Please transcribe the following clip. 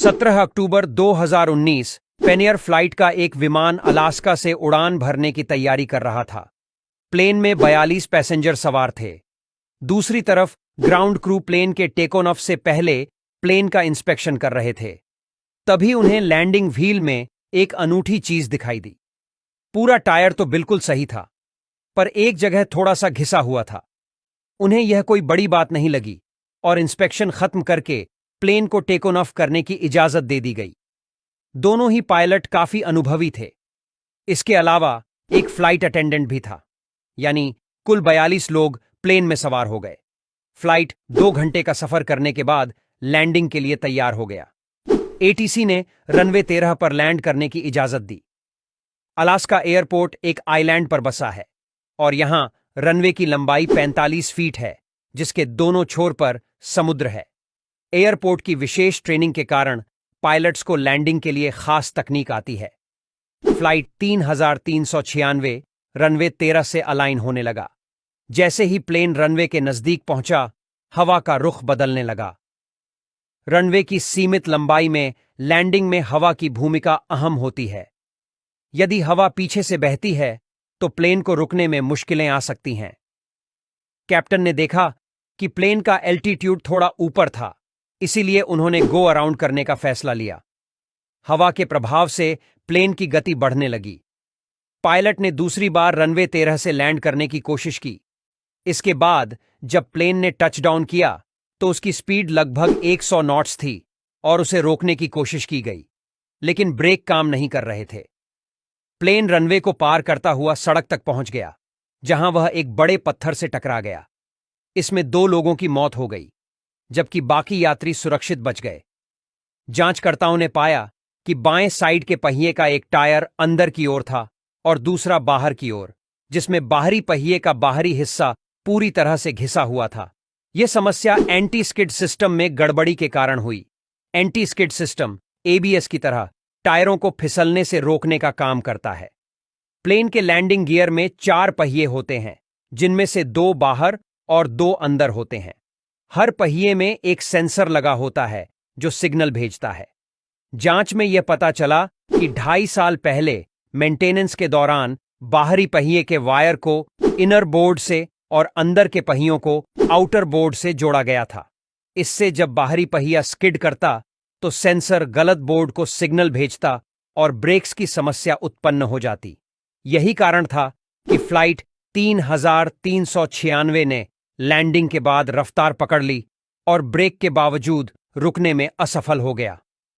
17 अक्टूबर 2019 Payeer flight का एक विमान अलास्का से उड़ान भरने की तैयारी कर रहा था। प्लेन में 42 पैसेंजर सवार थे। दूसरी तरफ ग्राउंड क्रू प्लेन के टेक ऑफ से पहले प्लेन का इंस्पेक्शन कर रहे थे। तभी उन्हें लैंडिंग व्हील में एक अनूठी चीज दिखाई दी। पूरा टायर तो बिल्कुल सही था, पर एक जगह थोड़ा सा घिसा हुआ था। उन्हें यह कोई बड़ी बात नहीं लगी और इंस्पेक्शन खत्म करके प्लेन को टेक ऑफ करने की इजाजत दे दी गई। दोनों ही पायलट काफी अनुभवी थे। इसके अलावा एक फ्लाइट अटेंडेंट भी था, यानी कुल 42 लोग प्लेन में सवार हो गए। फ्लाइट 2 घंटे का सफर करने के बाद लैंडिंग के लिए तैयार हो गया। एटीसी ने रनवे 13 पर लैंड करने की इजाजत दी। अलास्का एयरपोर्ट एक आइलैंड पर बसा है और यहां रनवे की लंबाई 45 फीट है, जिसके दोनों छोर पर समुद्र है। एयरपोर्ट की विशेष ट्रेनिंग के कारण पायलट्स को लैंडिंग के लिए खास तकनीक आती है। फ्लाइट 3396 रनवे 13 से अलाइन होने लगा। जैसे ही प्लेन रनवे के नजदीक पहुंचा, हवा का रुख बदलने लगा। रनवे की सीमित लंबाई में लैंडिंग में हवा की भूमिका अहम होती है। यदि हवा पीछे से बहती है तो प्लेन को रुकने में मुश्किलें आ सकती हैं। कैप्टन ने देखा कि प्लेन का एल्टीट्यूड थोड़ा ऊपर था, इसीलिए उन्होंने गो अराउंड करने का फैसला लिया। हवा के प्रभाव से प्लेन की गति बढ़ने लगी। पायलट ने दूसरी बार रनवे 13 से लैंड करने की कोशिश की। इसके बाद जब प्लेन ने टचडाउन किया तो उसकी स्पीड लगभग 100 नॉट्स थी और उसे रोकने की कोशिश की गई, लेकिन ब्रेक काम नहीं कर रहे थे। प्लेन रनवे को पार करता हुआ सड़क तक पहुंच गया, जहां वह एक बड़े पत्थर से टकरा गया। इसमें 2 लोगों की मौत हो गई, जबकि बाकी यात्री सुरक्षित बच गए। जांचकर्ताओं ने पाया कि बाएं साइड के पहिए का एक टायर अंदर की ओर था और दूसरा बाहर की ओर, जिसमें बाहरी पहिए का बाहरी हिस्सा पूरी तरह से घिसा हुआ था। यह समस्या एंटी स्किड सिस्टम में गड़बड़ी के कारण हुई। एंटी स्किड सिस्टम एबीएस की तरह टायरों को फिसलने से रोकने का काम करता है। प्लेन के लैंडिंग गियर में 4 पहिए होते हैं, जिनमें से 2 बाहर और 2 अंदर होते हैं। हर पहिए में एक सेंसर लगा होता है जो सिग्नल भेजता है। जांच में यह पता चला कि 2.5 साल पहले मेंटेनेंस के दौरान बाहरी पहिए के वायर को इनर बोर्ड से और अंदर के पहियों को आउटर बोर्ड से जोड़ा गया था। इससे जब बाहरी पहिया स्किड करता तो सेंसर गलत बोर्ड को सिग्नल भेजता और ब्रेक्स की समस्या उत्पन्न हो जाती। यही कारण था कि फ्लाइट 3396 ने लैंडिंग के बाद रफ्तार पकड़ ली और ब्रेक के बावजूद रुकने में असफल हो गया।